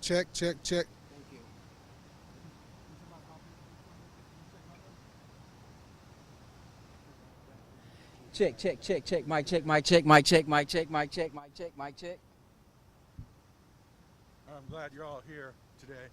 Check, check, check. Thank you. Check, check, check, check, mic check, mic check, mic check, mic check, mic check, mic check, mic check. I'm glad you're all here today.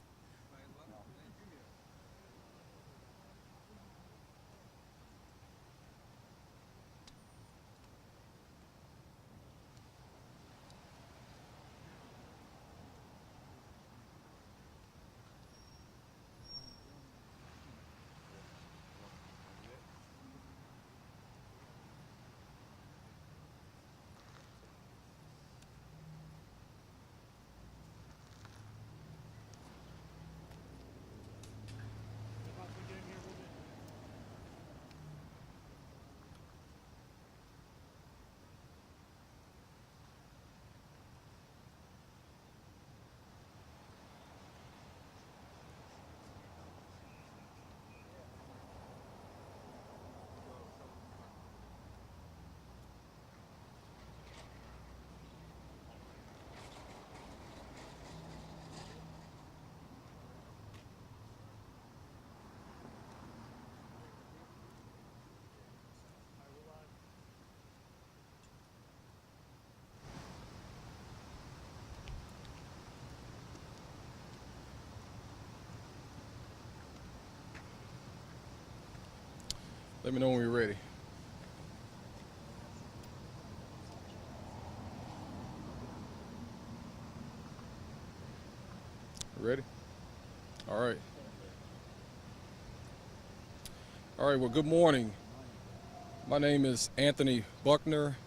Let me know when you're ready. Ready? All right. All right, well, good morning. My name is Anthony Buckner,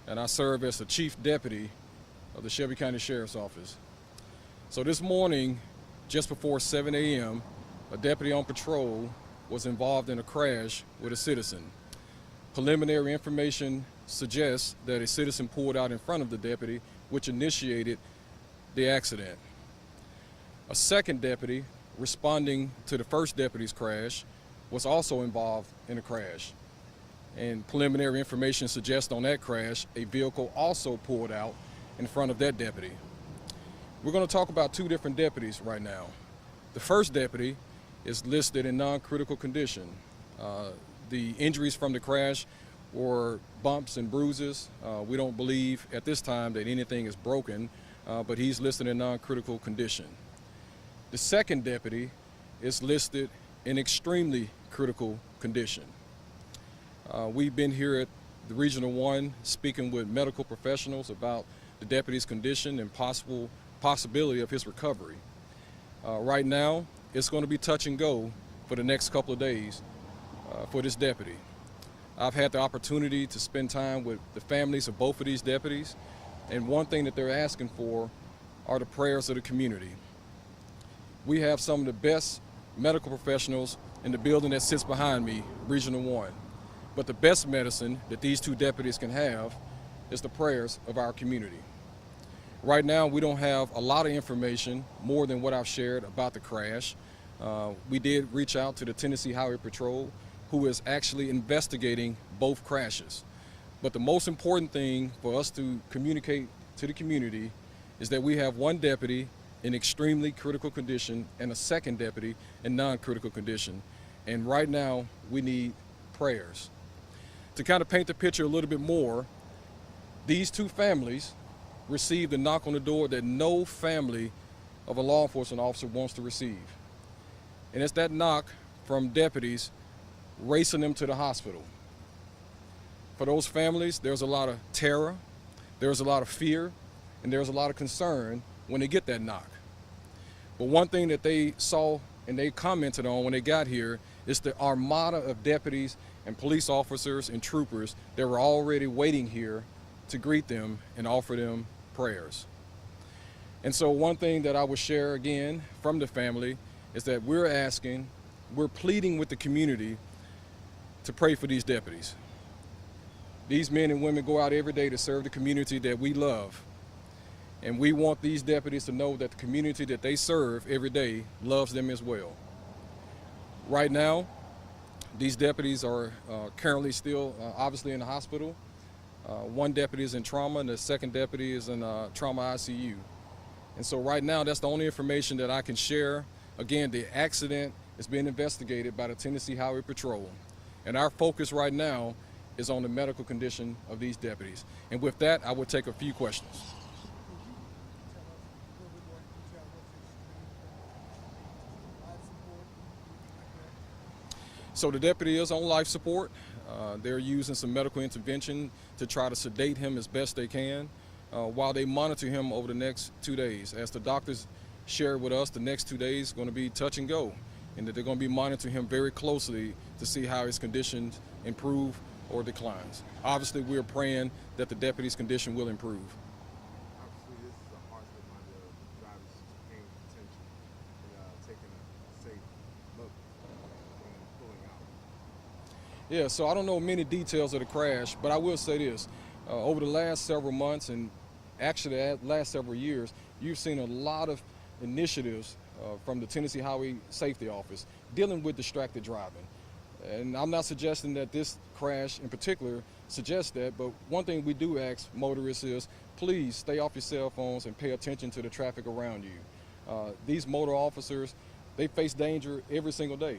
and I serve as the Chief Deputy of the Shelby County Sheriff's Office. So this morning, just before 7 a.m., a deputy on patrol was involved in a crash with a citizen. Preliminary information suggests that a citizen pulled out in front of the deputy, which initiated the accident. A second deputy, responding to the first deputy's crash, was also involved in a crash. And preliminary information suggests on that crash, a vehicle also pulled out in front of that deputy. We're going to talk about two different deputies right now. The first deputy is listed in non-critical condition. The injuries from the crash were bumps and bruises. We don't believe at this time that anything is broken, but he's listed in non-critical condition. The second deputy is listed in extremely critical condition. We've been here at the Regional 1 speaking with medical professionals about the deputy's condition and possibility of his recovery. Right now, it's going to be touch and go for the next couple of days for this deputy. I've had the opportunity to spend time with the families of both of these deputies, and one thing that they're asking for are the prayers of the community. We have some of the best medical professionals in the building that sits behind me, Regional 1. But the best medicine that these two deputies can have is the prayers of our community. Right now, we don't have a lot of information more than what I've shared about the crash. We did reach out to the Tennessee Highway Patrol, who is actually investigating both crashes. But the most important thing for us to communicate to the community is that we have one deputy in extremely critical condition and a second deputy in non-critical condition. And right now, we need prayers. To kind of paint the picture a little bit more, these two families received a knock on the door that no family of a law enforcement officer wants to receive. And it's that knock from deputies racing them to the hospital. For those families, there's a lot of terror, there's a lot of fear, and there's a lot of concern when they get that knock. But one thing that they saw and they commented on when they got here is the armada of deputies and police officers and troopers that were already waiting here to greet them and offer them prayers. And so one thing that I would share again from the family is that we're pleading with the community to pray for these deputies. These men and women go out every day to serve the community that we love. And we want these deputies to know that the community that they serve every day loves them as well. Right now, these deputies are currently still obviously in the hospital. One deputy is in trauma and the second deputy is in trauma ICU. And so right now, that's the only information that I can share. Again, the accident is being investigated by the Tennessee Highway Patrol. And our focus right now is on the medical condition of these deputies. And with that, I will take a few questions. So the deputy is on life support. They're using some medical intervention to try to sedate him as best they can while they monitor him over the next 2 days. As the doctors shared with us, the next 2 days are going to be touch and go, and that they're going to be monitoring him very closely to see how his conditions improve or declines. Obviously, we're praying that the deputy's condition will improve. Obviously, this is a harsh reminder of drivers paying attention and taking a safe look when pulling out. Yeah, so I don't know many details of the crash, but I will say this. Over the last several months and actually the last several years, you've seen a lot of initiatives from the Tennessee Highway Safety Office dealing with distracted driving. And I'm not suggesting that this crash in particular suggests that, but one thing we do ask motorists is please stay off your cell phones and pay attention to the traffic around you. These motor officers, they face danger every single day.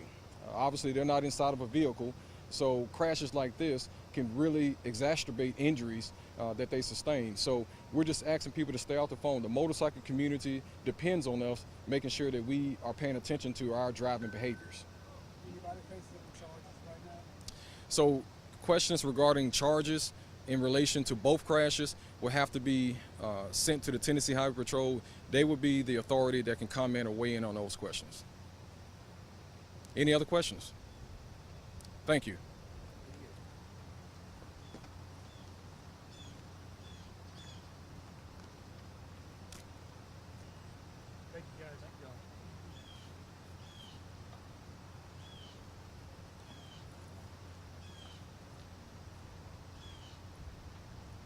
Obviously, they're not inside of a vehicle, so crashes like this can really exacerbate injuries that they sustain. So we're just asking people to stay off the phone. The motorcycle community depends on us making sure that we are paying attention to our driving behaviors. Anybody facing charges right now? So questions regarding charges in relation to both crashes will have to be sent to the Tennessee Highway Patrol. They will be the authority that can comment or weigh in on those questions. Any other questions? Thank you.